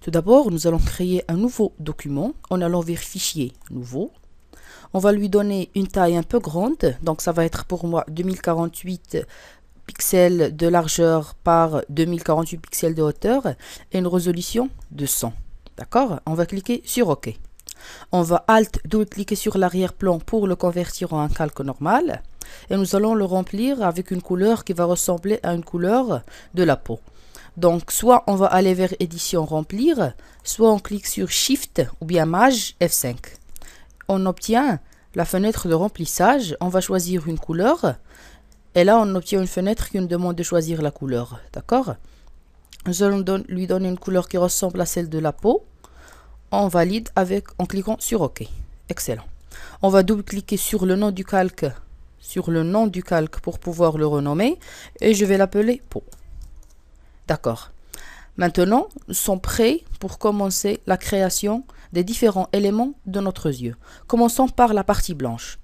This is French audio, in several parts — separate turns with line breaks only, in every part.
Tout d'abord, nous allons créer un nouveau document en allant vers Fichier, Nouveau. On va lui donner une taille un peu grande, donc ça va être pour moi 2048 pixels de largeur par 2048 pixels de hauteur et une résolution de 100. D'accord? On va cliquer sur OK. On va Alt double-cliquer sur l'arrière-plan pour le convertir en un calque normal et nous allons le remplir avec une couleur qui va ressembler à une couleur de la peau. Donc, soit on va aller vers Édition Remplir, soit on clique sur Shift ou bien Maj F5. On obtient la fenêtre de remplissage. On va choisir une couleur. Et là, on obtient une fenêtre qui nous demande de choisir la couleur. D'accord? Nous allons lui donner une couleur qui ressemble à celle de la peau. On valide en cliquant sur OK. Excellent. On va double-cliquer sur le nom du calque, pour pouvoir le renommer. Et je vais l'appeler peau. D'accord. Maintenant, nous sommes prêts pour commencer la création des différents éléments de notre yeux. Commençons par la partie blanche.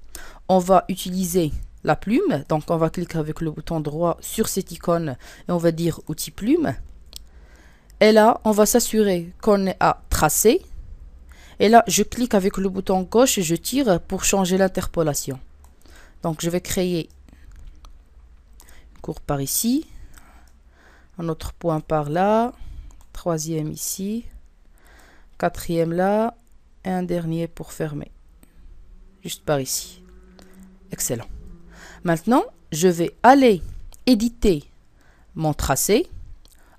On va utiliser la plume. Donc, on va cliquer avec le bouton droit sur cette icône et on va dire outil plume. Et là, on va s'assurer qu'on est à tracer. Et là, je clique avec le bouton gauche et je tire pour changer l'interpolation. Donc, je vais créer une courbe par ici. Un autre point par là, troisième ici, quatrième là, et un dernier pour fermer, juste par ici. Excellent. Maintenant, je vais aller éditer mon tracé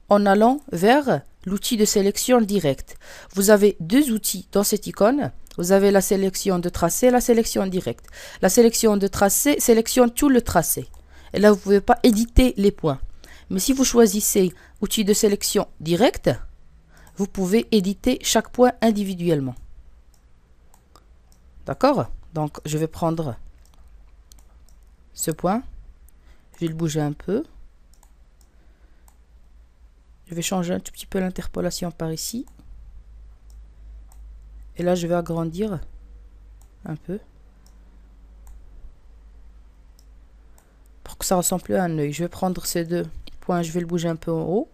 en allant vers l'outil de sélection directe. Vous avez deux outils dans cette icône. Vous avez la sélection de tracé et la sélection directe. La sélection de tracé sélectionne tout le tracé. Et là, vous ne pouvez pas éditer les points. Mais si vous choisissez outil de sélection directe, vous pouvez éditer chaque point individuellement. D'accord? Donc, je vais prendre ce point. Je vais le bouger un peu. Je vais changer un tout petit peu l'interpolation par ici. Et là, je vais agrandir un peu. Pour que ça ressemble plus à un œil. Je vais prendre ces deux points, je vais le bouger un peu en haut.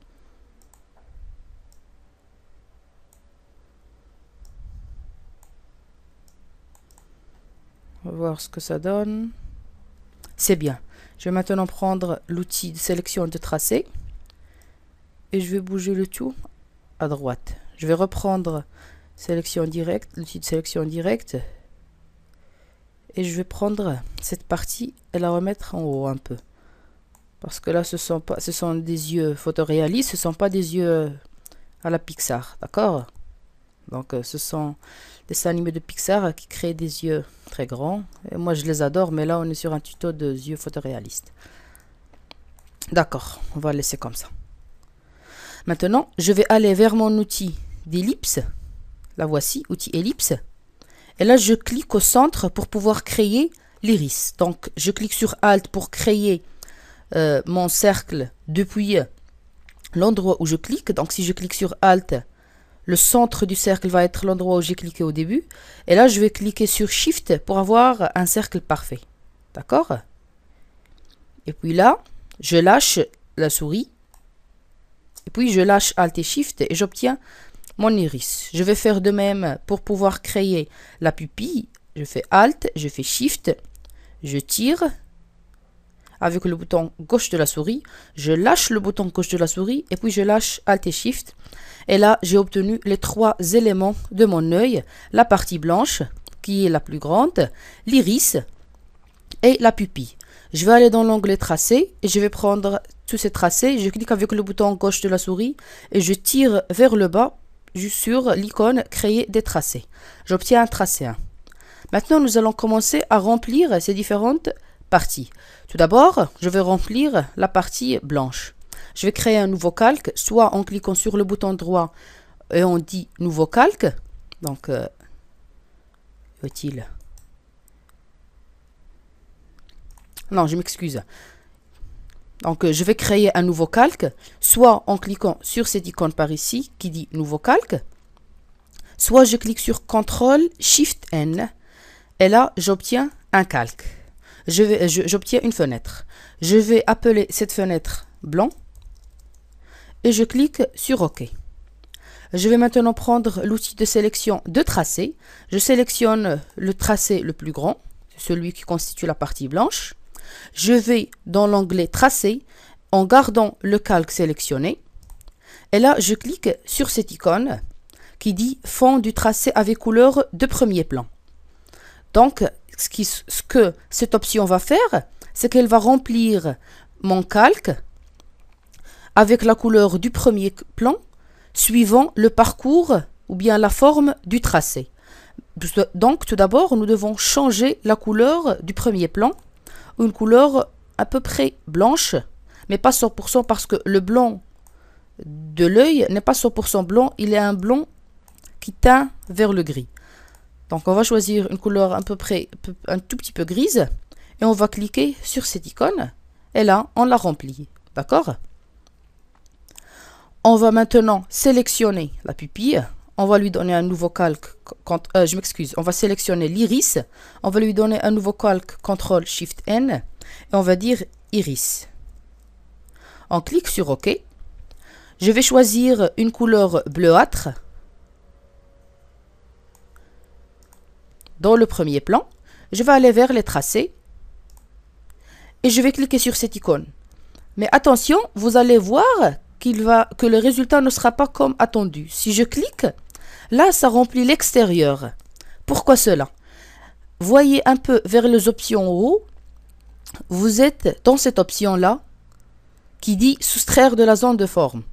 On va voir ce que ça donne. C'est bien. Je vais maintenant prendre l'outil de sélection de tracé. Et je vais bouger le tout à droite. Je vais reprendre sélection directe, l'outil de sélection directe. Et je vais prendre cette partie et la remettre en haut un peu. Parce que là, ce sont des yeux photoréalistes, ce ne sont pas des yeux à la Pixar. D'accord? Donc, ce sont des dessins animés de Pixar qui créent des yeux très grands. Et moi, je les adore, mais là, on est sur un tuto de yeux photoréalistes. D'accord, on va laisser comme ça. Maintenant, je vais aller vers mon outil d'ellipse. La voici, outil ellipse. Et là, je clique au centre pour pouvoir créer l'iris. Donc, je clique sur Alt pour créer mon cercle depuis l'endroit où je clique. Donc, si je clique sur Alt, le centre du cercle va être l'endroit où j'ai cliqué au début. Et là, je vais cliquer sur Shift pour avoir un cercle parfait. D'accord? Et puis là, je lâche la souris. Et puis, je lâche Alt et Shift et j'obtiens mon iris. Je vais faire de même pour pouvoir créer la pupille. Je fais Alt, je fais Shift, je tire avec le bouton gauche de la souris. Je lâche le bouton gauche de la souris et puis je lâche Alt et Shift. Et là, j'ai obtenu les trois éléments de mon œil. La partie blanche, qui est la plus grande, l'iris et la pupille. Je vais aller dans l'onglet tracé et je vais prendre tous ces tracés. Je clique avec le bouton gauche de la souris et je tire vers le bas sur l'icône créer des tracés. J'obtiens un tracé 1. Maintenant, nous allons commencer à remplir ces différentes parties. Tout d'abord, je vais remplir la partie blanche. Je vais créer un nouveau calque, soit en cliquant sur le bouton droit et on dit nouveau calque. Donc, est-il? Non, je m'excuse. Donc, je vais créer un nouveau calque, soit en cliquant sur cette icône par ici qui dit nouveau calque, soit je clique sur CTRL SHIFT N et là, j'obtiens un calque. J'obtiens une fenêtre. Je vais appeler cette fenêtre blanc et je clique sur OK. Je vais maintenant prendre l'outil de sélection de tracé. Je sélectionne le tracé le plus grand, celui qui constitue la partie blanche. Je vais dans l'onglet tracé en gardant le calque sélectionné. Et là, je clique sur cette icône qui dit fond du tracé avec couleur de premier plan. Donc, ce que cette option va faire, c'est qu'elle va remplir mon calque avec la couleur du premier plan suivant le parcours ou bien la forme du tracé. Donc, tout d'abord, nous devons changer la couleur du premier plan, une couleur à peu près blanche, mais pas 100% parce que le blanc de l'œil n'est pas 100% blanc, il est un blanc qui teint vers le gris. Donc, on va choisir une couleur à peu près un tout petit peu grise et on va cliquer sur cette icône et là, on la remplit. D'accord? On va maintenant sélectionner la pupille. On va lui donner un nouveau calque. On va sélectionner l'iris. On va lui donner un nouveau calque CTRL-SHIFT-N. Et on va dire iris. On clique sur OK. Je vais choisir une couleur bleuâtre. Dans le premier plan, je vais aller vers les tracés. Et je vais cliquer sur cette icône. Mais attention, vous allez voir que le résultat ne sera pas comme attendu. Si je clique, là, ça remplit l'extérieur. Pourquoi cela? Voyez un peu vers les options en haut. Vous êtes dans cette option-là qui dit soustraire de la zone de forme.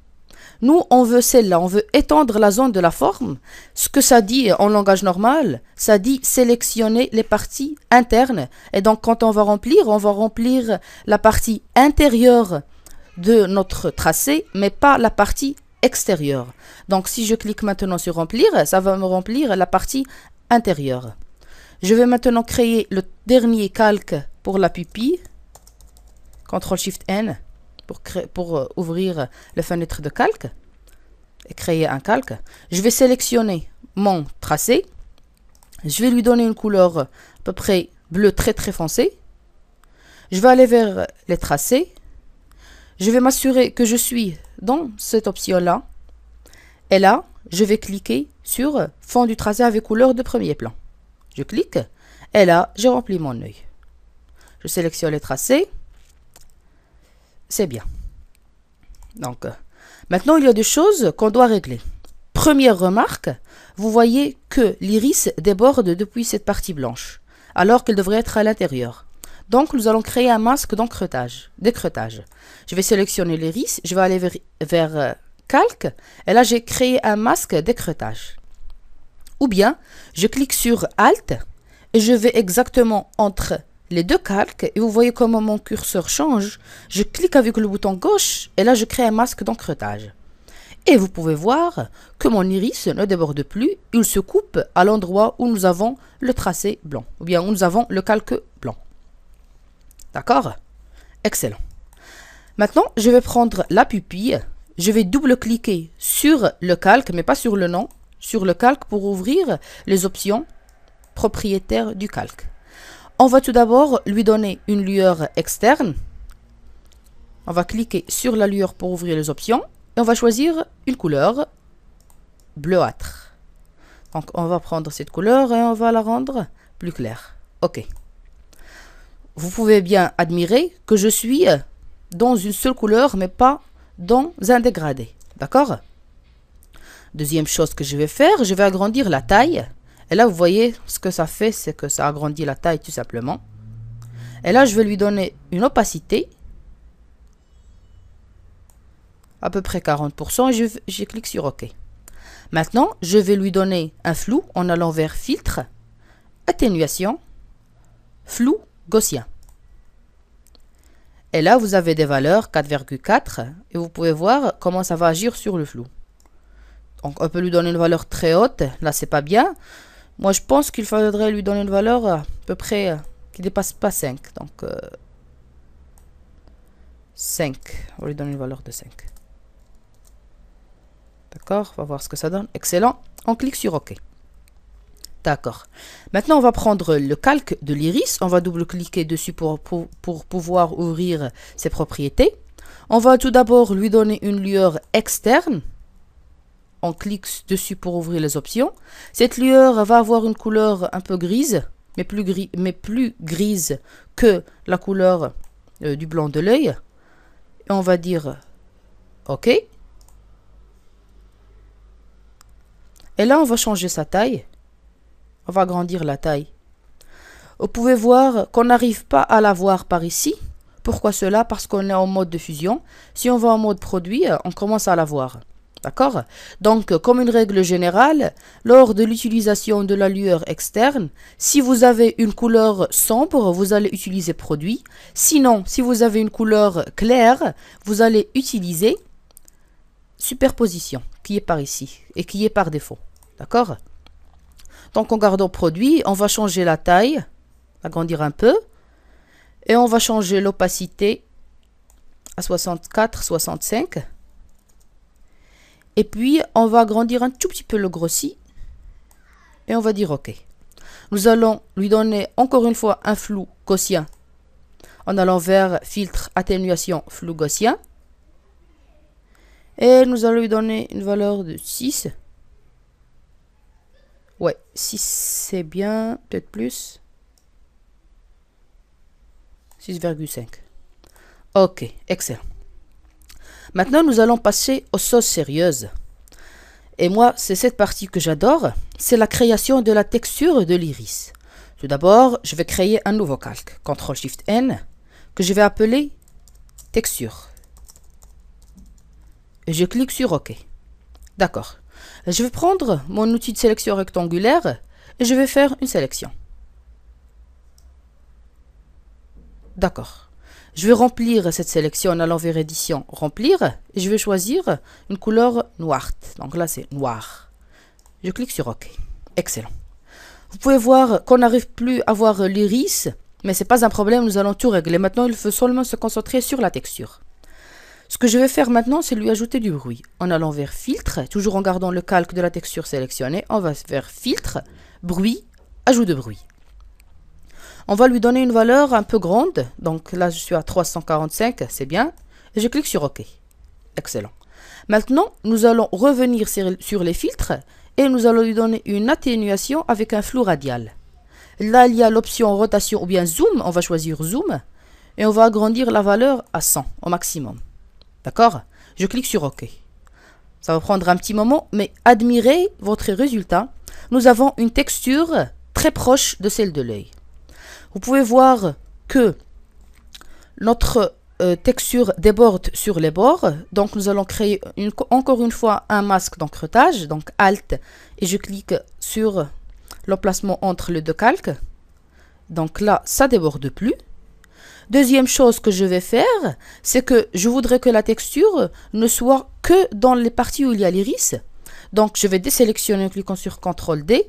Nous, on veut celle-là, on veut étendre la zone de la forme. Ce que ça dit en langage normal, ça dit sélectionner les parties internes. Et donc, quand on va remplir la partie intérieure de notre tracé, mais pas la partie extérieure. Donc, si je clique maintenant sur remplir, ça va me remplir la partie intérieure. Je vais maintenant créer le dernier calque pour la pupille. CTRL-SHIFT-N pour ouvrir la fenêtre de calque et créer un calque. Je vais sélectionner mon tracé. Je vais lui donner une couleur à peu près bleu très très foncé. Je vais aller vers les tracés. Je vais m'assurer que je suis dans cette option-là. Et là, je vais cliquer sur fond du tracé avec couleur de premier plan. Je clique. Et là, j'ai rempli mon œil. Je sélectionne les tracés. C'est bien. Donc, maintenant, il y a des choses qu'on doit régler. Première remarque, vous voyez que l'iris déborde depuis cette partie blanche, alors qu'elle devrait être à l'intérieur. Donc, nous allons créer un masque d'écreutage. Je vais sélectionner l'iris, je vais aller vers calque, et là, j'ai créé un masque d'écreutage. Ou bien, je clique sur Alt, et je vais exactement entre les deux calques, et vous voyez comment mon curseur change. Je clique avec le bouton gauche, et là, je crée un masque d'écreutage. Et vous pouvez voir que mon iris ne déborde plus, il se coupe à l'endroit où nous avons le tracé blanc, ou bien où nous avons le calque blanc. D'accord? Excellent. Maintenant, je vais prendre la pupille. Je vais double-cliquer sur le calque, mais pas sur le nom, sur le calque pour ouvrir les options propriétaires du calque. On va tout d'abord lui donner une lueur externe. On va cliquer sur la lueur pour ouvrir les options. Et on va choisir une couleur bleuâtre. Donc, on va prendre cette couleur et on va la rendre plus claire. OK. Vous pouvez bien admirer que je suis dans une seule couleur, mais pas dans un dégradé. D'accord? Deuxième chose que je vais faire, je vais agrandir la taille. Et là, vous voyez, ce que ça fait, c'est que ça agrandit la taille tout simplement. Et là, je vais lui donner une opacité. À peu près 40%. Et je clique sur OK. Maintenant, je vais lui donner un flou en allant vers Filtre, Atténuation, Flou Gaussien. Et là, vous avez des valeurs 4,4 et vous pouvez voir comment ça va agir sur le flou. Donc, on peut lui donner une valeur très haute. Là, c'est pas bien. Moi, je pense qu'il faudrait lui donner une valeur à peu près qui ne dépasse pas 5. Donc, 5. On va lui donner une valeur de 5. D'accord? On va voir ce que ça donne. Excellent. On clique sur OK. D'accord. Maintenant, on va prendre le calque de l'iris. On va double-cliquer dessus pour pouvoir ouvrir ses propriétés. On va tout d'abord lui donner une lueur externe. on clique dessus pour ouvrir les options. Cette lueur va avoir une couleur un peu grise, mais plus grise que la couleur du blanc de l'œil. Et on va dire OK. Et là, on va changer sa taille. On va agrandir la taille. Vous pouvez voir qu'on n'arrive pas à la voir par ici. Pourquoi cela? Parce qu'on est en mode de fusion. Si on va en mode produit, on commence à la voir. D'accord? Donc, comme une règle générale, lors de l'utilisation de la lueur externe, si vous avez une couleur sombre, vous allez utiliser produit. Sinon, si vous avez une couleur claire, vous allez utiliser superposition, qui est par ici et qui est par défaut. D'accord? Donc, en gardant produit, on va changer la taille, agrandir un peu. Et on va changer l'opacité à 64, 65. Et puis, on va agrandir un tout petit peu le grossi. Et on va dire OK. Nous allons lui donner encore une fois un flou gaussien. En allant vers filtre, atténuation, flou gaussien. Et nous allons lui donner une valeur de 6. Ouais, 6 c'est bien, peut-être plus. 6,5. Ok, excellent. Maintenant, nous allons passer aux choses sérieuses. Et moi, c'est cette partie que j'adore. C'est la création de la texture de l'iris. Tout d'abord, je vais créer un nouveau calque. CTRL-SHIFT-N, que je vais appeler texture. Et je clique sur OK. D'accord. Je vais prendre mon outil de sélection rectangulaire et je vais faire une sélection. D'accord. Je vais remplir cette sélection en allant vers édition, remplir, et je vais choisir une couleur noire. Donc là, c'est noir. Je clique sur OK. Excellent. Vous pouvez voir qu'on n'arrive plus à voir l'iris, mais ce n'est pas un problème, nous allons tout régler. Maintenant, il faut seulement se concentrer sur la texture. Ce que je vais faire maintenant, c'est lui ajouter du bruit. En allant vers filtre, toujours en gardant le calque de la texture sélectionnée, on va vers filtre, bruit, ajout de bruit. On va lui donner une valeur un peu grande. Donc là, je suis à 345, c'est bien. Et je clique sur OK. Excellent. Maintenant, nous allons revenir sur les filtres et nous allons lui donner une atténuation avec un flou radial. Là, il y a l'option rotation ou bien zoom. On va choisir zoom et on va agrandir la valeur à 100 au maximum. D'accord? Je clique sur OK. Ça va prendre un petit moment, mais admirez votre résultat. Nous avons une texture très proche de celle de l'œil. Vous pouvez voir que notre texture déborde sur les bords. Donc, nous allons créer encore une fois un masque d'encretage. Donc, Alt et je clique sur l'emplacement entre les deux calques. Donc là, ça ne déborde plus. Deuxième chose que je vais faire, c'est que je voudrais que la texture ne soit que dans les parties où il y a l'iris. Donc, je vais désélectionner en cliquant sur CTRL-D.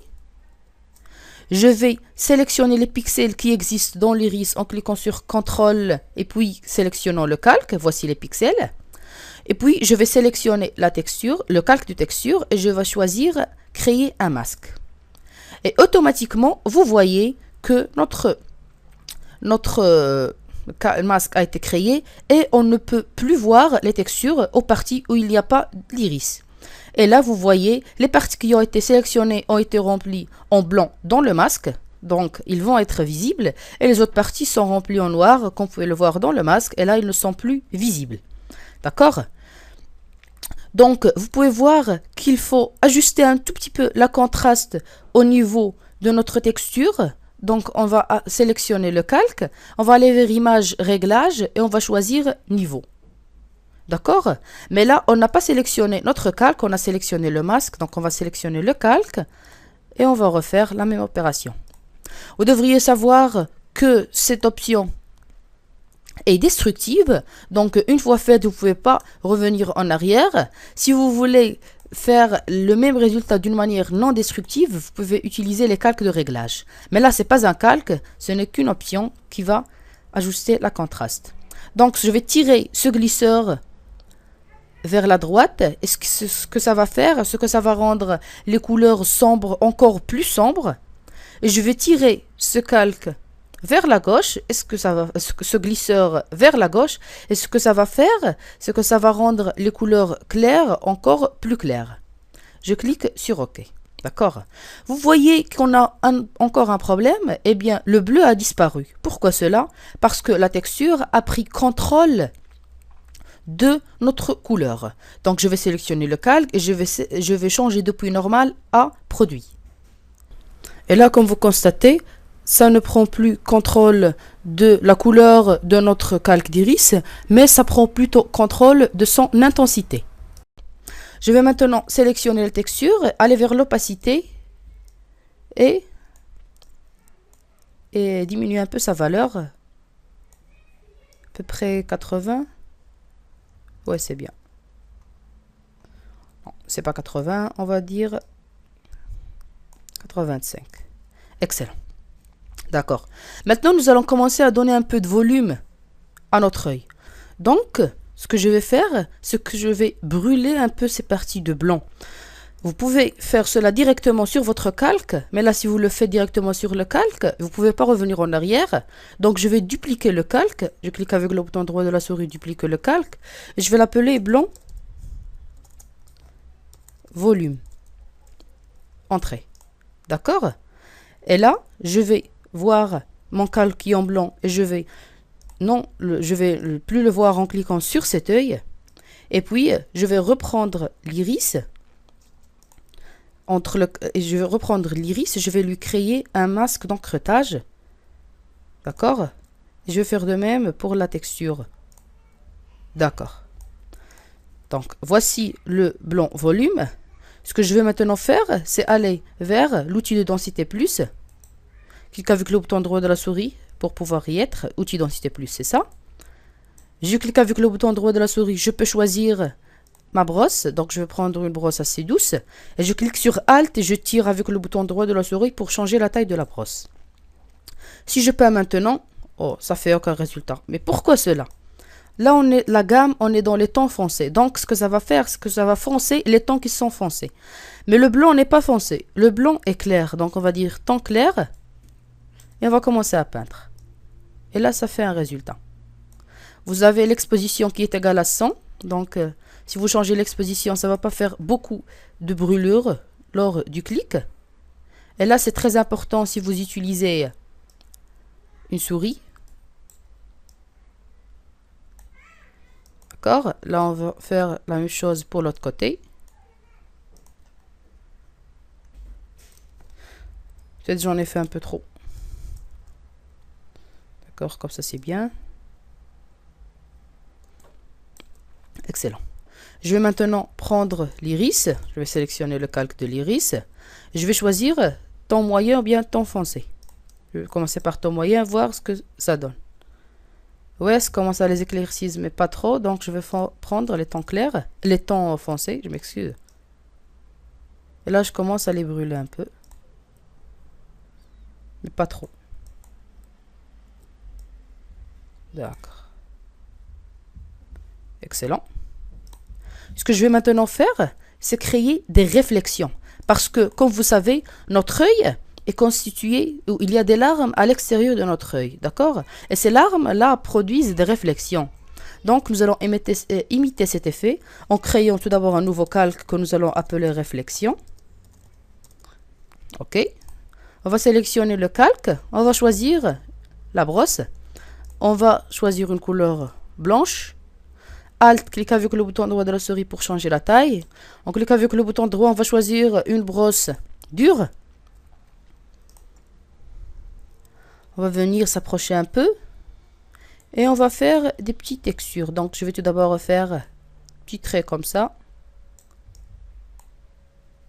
Je vais sélectionner les pixels qui existent dans l'iris en cliquant sur CTRL et puis sélectionnant le calque. Voici les pixels. Et puis, je vais sélectionner la texture, le calque de texture et je vais choisir créer un masque. Et automatiquement, vous voyez que notre masque a été créé et on ne peut plus voir les textures aux parties où il n'y a pas l'iris. Et là, vous voyez, les parties qui ont été sélectionnées ont été remplies en blanc dans le masque. Donc, ils vont être visibles. Et les autres parties sont remplies en noir, comme vous pouvez le voir dans le masque. Et là, ils ne sont plus visibles. D'accord? Donc, vous pouvez voir qu'il faut ajuster un tout petit peu la contraste au niveau de notre texture. Donc, on va sélectionner le calque. On va aller vers Image, Réglages et on va choisir Niveau. D'accord? Mais là, on n'a pas sélectionné notre calque, on a sélectionné le masque. Donc, on va sélectionner le calque et on va refaire la même opération. Vous devriez savoir que cette option est destructive. Donc, une fois faite, vous ne pouvez pas revenir en arrière. Si vous voulez faire le même résultat d'une manière non destructive, vous pouvez utiliser les calques de réglage. Mais là, ce n'est pas un calque, ce n'est qu'une option qui va ajuster la contraste. Donc, je vais tirer ce glisseur vers la droite. Et ce que ça va faire, ce que ça va rendre les couleurs sombres encore plus sombres. Et je vais tirer ce calque vers la gauche. Ce glisseur vers la gauche. Et ce que ça va faire, c'est que ça va rendre les couleurs claires encore plus claires. Je clique sur OK. D'accord? Vous voyez qu'on a encore un problème. Eh bien, le bleu a disparu. Pourquoi cela? Parce que la texture a pris contrôle de notre couleur. Donc, je vais sélectionner le calque et je vais changer depuis normal à produit. Et là, comme vous constatez, ça ne prend plus contrôle de la couleur de notre calque d'iris, mais ça prend plutôt contrôle de son intensité. Je vais maintenant sélectionner la texture, aller vers l'opacité et diminuer un peu sa valeur. À peu près 80. Ouais, c'est bien. Non, c'est pas 80, on va dire 85. Excellent. D'accord. Maintenant, nous allons commencer à donner un peu de volume à notre œil. Donc, ce que je vais faire, c'est que je vais brûler un peu ces parties de blanc. Vous pouvez faire cela directement sur votre calque, mais là, si vous le faites directement sur le calque, vous ne pouvez pas revenir en arrière. Donc, je vais dupliquer le calque. Je clique avec le bouton droit de la souris, dupliquer le calque. Et je vais l'appeler blanc volume. Entrée. D'accord? Et là, je vais voir mon calque qui est en blanc et je vais plus le voir en cliquant sur cet œil. Et puis, je vais reprendre l'iris. Je vais lui créer un masque d'encretage. D'accord? Je vais faire de même pour la texture. D'accord. Donc, voici le blanc volume. Ce que je vais maintenant faire, c'est aller vers l'outil de densité plus. Clique avec le bouton droit de la souris pour pouvoir y être. Outil densité plus, c'est ça. Je clique avec le bouton droit de la souris. Je peux choisir ma brosse. Donc, je vais prendre une brosse assez douce. Et je clique sur Alt et je tire avec le bouton droit de la souris pour changer la taille de la brosse. Si je peins maintenant, oh, ça fait aucun résultat. Mais pourquoi cela? Là, la gamme, on est dans les tons foncés. Donc, ce que ça va faire, c'est que ça va foncer les tons qui sont foncés. Mais le blanc n'est pas foncé. Le blanc est clair. Donc, on va dire ton clair. Et on va commencer à peindre. Et là, ça fait un résultat. Vous avez l'exposition qui est égale à 100. Donc, si vous changez l'exposition, ça ne va pas faire beaucoup de brûlure lors du clic. Et là, c'est très important si vous utilisez une souris. D'accord? Là, on va faire la même chose pour l'autre côté. Peut-être j'en ai fait un peu trop. D'accord, comme ça c'est bien. Excellent. Je vais maintenant prendre l'iris. Je vais sélectionner le calque de l'iris. Je vais choisir ton moyen ou bien ton foncé. Je vais commencer par ton moyen, voir ce que ça donne. Ouais, ça commence à les éclaircir, mais pas trop. Donc, je vais prendre les tons clairs, les tons foncés, je m'excuse. Et là, je commence à les brûler un peu. Mais pas trop. D'accord. Excellent. Ce que je vais maintenant faire, c'est créer des réflexions. Parce que, comme vous savez, notre œil est constitué, où il y a des larmes à l'extérieur de notre œil. D'accord? Et ces larmes-là produisent des réflexions. Donc, nous allons imiter cet effet en créant tout d'abord un nouveau calque que nous allons appeler réflexion. OK. On va sélectionner le calque. On va choisir la brosse. On va choisir une couleur blanche. Alt, clique avec le bouton droit de la souris pour changer la taille. On clique avec le bouton droit, on va choisir une brosse dure. On va venir s'approcher un peu. Et on va faire des petites textures. Donc, je vais tout d'abord faire un petit trait comme ça.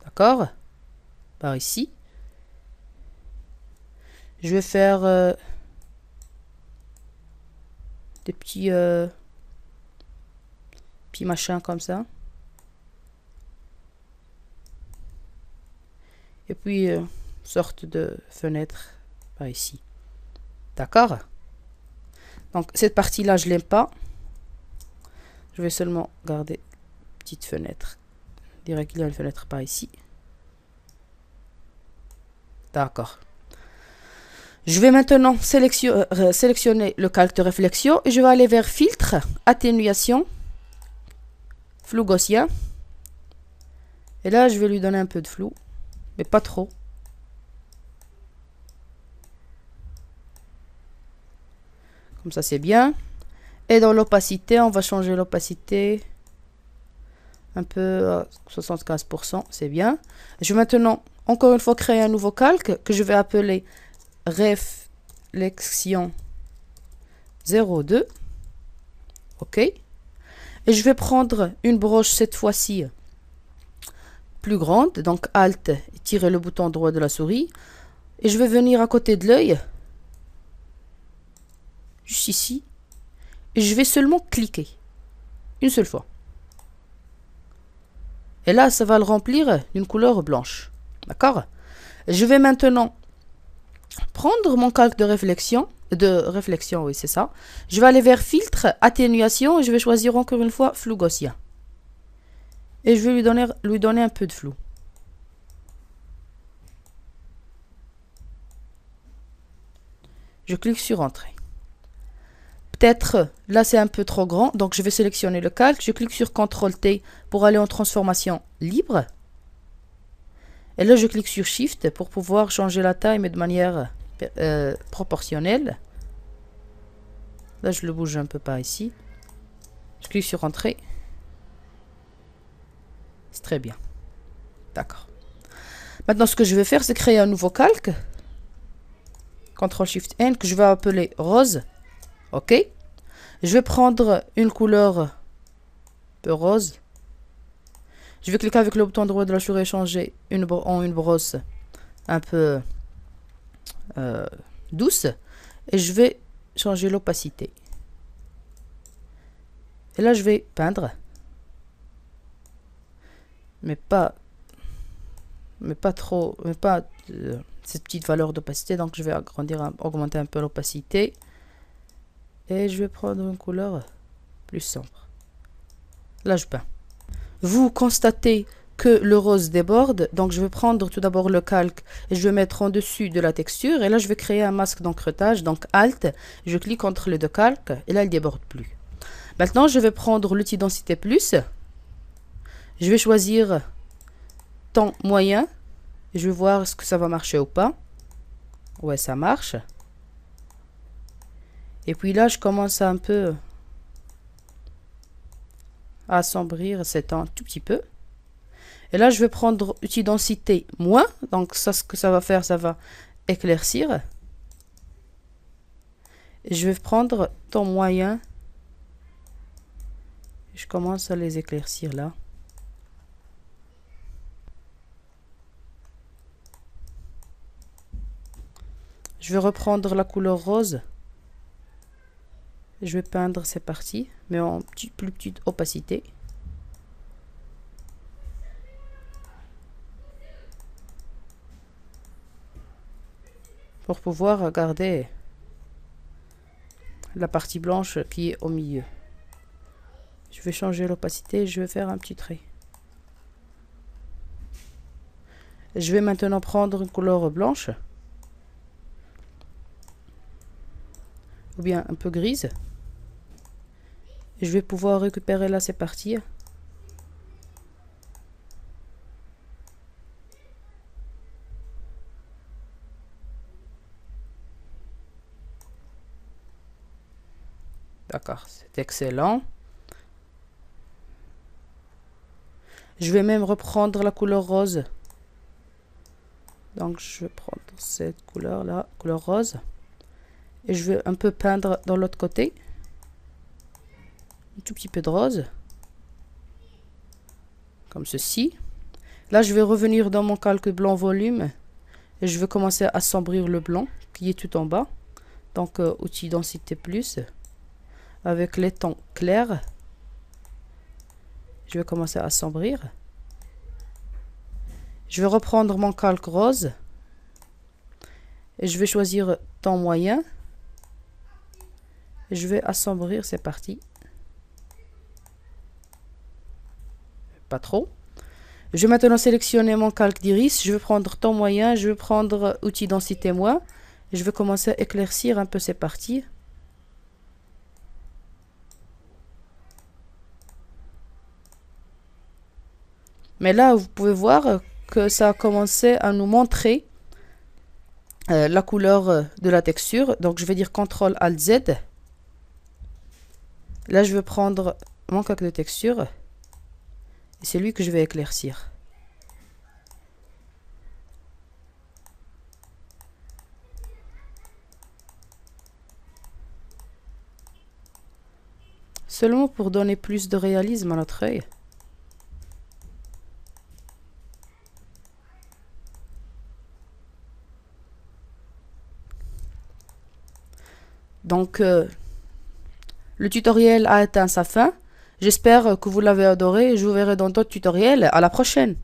D'accord? Par ici. Je vais faire des petits machins comme ça. Et puis, sorte de fenêtre par ici. D'accord? Donc, cette partie-là, je l'aime pas. Je vais seulement garder petite fenêtre. Je dirais qu'il y a une fenêtre par ici. D'accord. Je vais maintenant sélectionner le calque de réflexion et je vais aller vers filtre, atténuation, flou gaussien. Et là, je vais lui donner un peu de flou, mais pas trop. Comme ça, c'est bien. Et dans l'opacité, on va changer l'opacité un peu à 75%, c'est bien. Je vais maintenant, encore une fois, créer un nouveau calque que je vais appeler réflexion 02. OK. Et je vais prendre une broche cette fois-ci plus grande. Donc Alt et tirer le bouton droit de la souris. Et je vais venir à côté de l'œil. Juste ici. Et je vais seulement cliquer. Une seule fois. Et là, ça va le remplir d'une couleur blanche. D'accord? Je vais maintenant prendre mon calque de réflexion. Oui, c'est ça. Je vais aller vers filtre, atténuation, et je vais choisir encore une fois flou gaussien. Et je vais lui donner un peu de flou. Je clique sur Entrée. Peut-être, là c'est un peu trop grand, donc je vais sélectionner le calque. Je clique sur CTRL-T pour aller en transformation libre. Et là, je clique sur Shift pour pouvoir changer la taille, mais de manière proportionnelle. Là, je le bouge un peu par ici. Je clique sur Entrée. C'est très bien. D'accord. Maintenant, ce que je vais faire, c'est créer un nouveau calque. CTRL-SHIFT-N, que je vais appeler rose. OK. Je vais prendre une couleur un peu rose. Je vais cliquer avec le bouton droit de la souris et changer en une brosse un peu douce. Et je vais changer l'opacité. Et là, je vais peindre. Mais pas trop, cette petite valeur d'opacité. Donc, je vais augmenter un peu l'opacité. Et je vais prendre une couleur plus sombre. Là, je peins. Vous constatez que le rose déborde. Donc, je vais prendre tout d'abord le calque et je vais mettre en dessus de la texture. Et là, je vais créer un masque d'encretage. Donc, Alt, je clique entre les deux calques. Et là, il ne déborde plus. Maintenant, je vais prendre l'outil densité plus. Je vais choisir temps moyen. Et je vais voir est-ce que ça va marcher ou pas. Ouais, ça marche. Et puis là, je commence à un peu à assombrir cet un tout petit peu. Et là, je vais prendre outil densité moins. Donc ça, ce que ça va faire, ça va éclaircir. Et je vais prendre temps moyen. Je commence à les éclaircir là. Je vais reprendre la couleur rose. Je vais peindre ces parties, mais en plus petite opacité. Pour pouvoir garder la partie blanche qui est au milieu. Je vais changer l'opacité et je vais faire un petit trait. Je vais maintenant prendre une couleur blanche. Ou bien un peu grise. Et je vais pouvoir récupérer là ces parties. D'accord, c'est excellent. Je vais même reprendre la couleur rose. Donc je vais prendre cette couleur là, couleur rose. Et je vais un peu peindre dans l'autre côté. Un tout petit peu de rose. Comme ceci. Là, je vais revenir dans mon calque blanc volume. Et je vais commencer à assombrir le blanc qui est tout en bas. Donc, outil densité plus. Avec les tons clairs. Je vais commencer à assombrir. Je vais reprendre mon calque rose. Et je vais choisir ton moyen. Et je vais assombrir ces parties. Pas trop. Je vais maintenant sélectionner mon calque d'iris. Je vais prendre ton moyen. Je vais prendre outil densité moins. Et je vais commencer à éclaircir un peu ces parties. Mais là, vous pouvez voir que ça a commencé à nous montrer la couleur de la texture. Donc, je vais dire CTRL ALT Z. Là, je vais prendre mon cac de texture. Et c'est lui que je vais éclaircir. Seulement pour donner plus de réalisme à notre œil. Donc, le tutoriel a atteint sa fin. J'espère que vous l'avez adoré et je vous verrai dans d'autres tutoriels. À la prochaine!